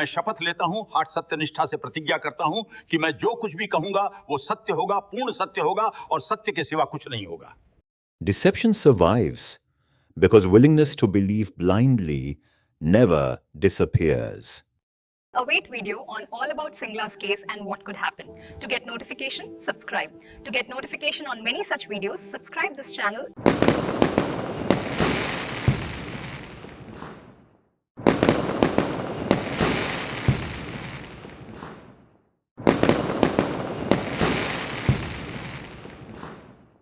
मैं शपथ लेता हूं, हार्ट सत्यनिष्ठा से प्रतिज्ञा करता हूं कि मैं जो कुछ भी कहूंगा वो सत्य होगा, पूर्ण सत्य होगा और सत्य के सिवा कुछ नहीं होगा. Deception survives because willingness to believe blindly never disappears. Await video on all about Singla's case and what could happen. To get notification, subscribe. To get notification on many such videos, subscribe this channel.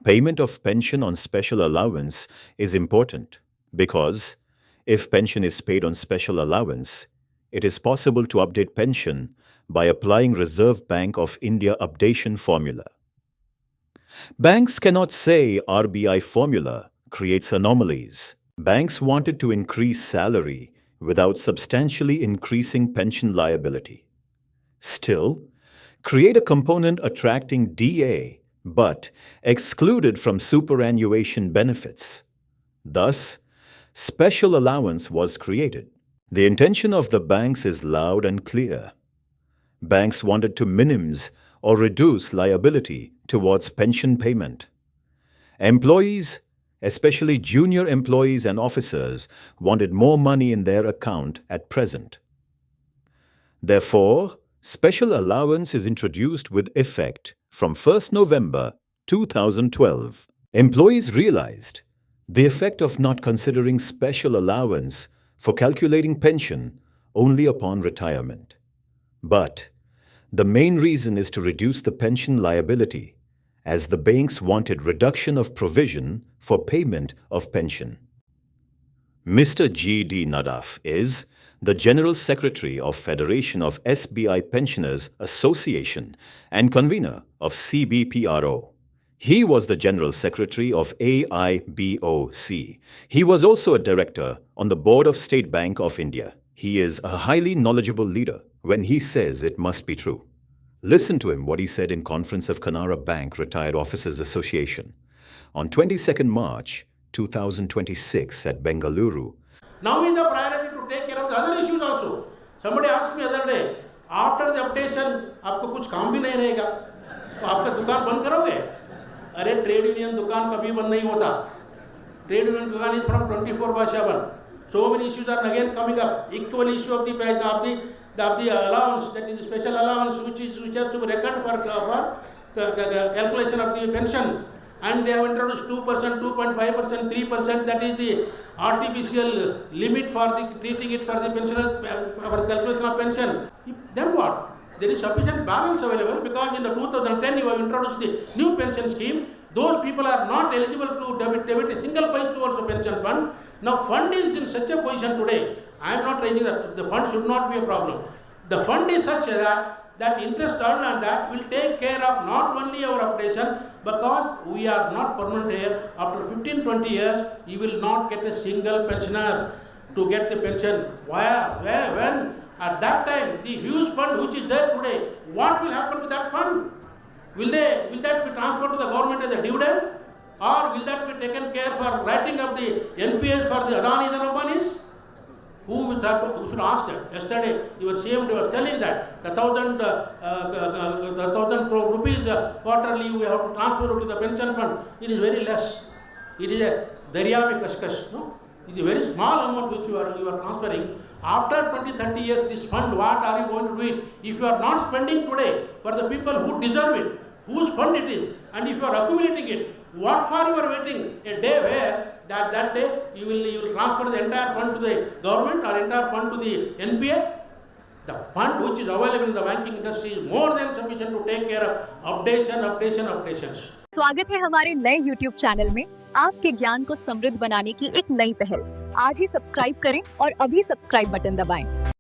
Payment of pension on special allowance is important because if pension is paid on special allowance, it is possible to update pension by applying Reserve Bank of India Updation formula. Banks cannot say RBI formula creates anomalies. Banks wanted to increase salary without substantially increasing pension liability. Still, create a component attracting DA but excluded from superannuation benefits. Thus, special allowance was created. The intention of the banks is loud and clear. Banks wanted to minimize or reduce liability towards pension payment. Employees, especially junior employees and officers, wanted more money in their account at present. Therefore, special allowance is introduced with effect from 1st November 2012. Employees realized the effect of not considering special allowance for calculating pension only upon retirement. But the main reason is to reduce the pension liability, as the banks wanted reduction of provision for payment of pension. Mr. G.D. Nadaf is the General Secretary of Federation of SBI Pensioners Association and convener of CBPRO. He was the General Secretary of AIBOC. He was also a director on the Board of State Bank of India. He is a highly knowledgeable leader when he says it must be true. Listen to him what he said in conference of Canara Bank Retired Officers Association on 22nd March 2026 at Bengaluru. Now is the priority to take care of the other issues also. Somebody asked me other day, after the updation, आपको कुछ काम भी नहीं रहेगा, तो आपका दुकान बंद करोगे? अरे ट्रेड यूनियन दुकान कभी बंद नहीं होता. Trade union दुकान is from 24/7. So many issues are again coming up. Equal issue of the allowance, that is special allowance, which has to be reckoned for calculation of the pension. And they have introduced 2%, 2.5%, 3%. That is the artificial limit for the treating it for the pensioners for calculation of pension. Then what? There is sufficient balance available because in the 2010 you have introduced the new pension scheme. Those people are not eligible to debit a single paise towards the pension fund. Now fund is in such a position today. I am not raising that. The fund should not be a problem. The fund is such that interest earned on that will take care of not only our updation, because we are not permanent here. After 15-20 years, you will not get a single pensioner to get the pension. Where, when? At that time, the huge fund which is there today, what will happen to that fund? Will that be transferred to the government as a dividend? Or will that be taken care for writing of the NPS for the Adanis and Ambanis? Who should ask that? Yesterday, your CM was telling that the 1,000 crore rupees quarterly we have to transfer to the pension fund. It is very less. It is a darya mein kashkash. No? It is a very small amount which you are transferring. After 20-30 years, this fund, what are you going to do it? If you are not spending today for the people who deserve it, whose fund it is, and if you are accumulating it, what for you are waiting? A day where that day you will transfer the entire fund to the government or entire fund to the NPA? The fund which is available in the banking industry is more than sufficient to take care of updations. स्वागत है हमारे नए YouTube channel में आपके ज्ञान को समृद्ध बनाने की एक नई पहल. आज ही सब्सक्राइब करें और अभी सब्सक्राइब बटन दबाएं.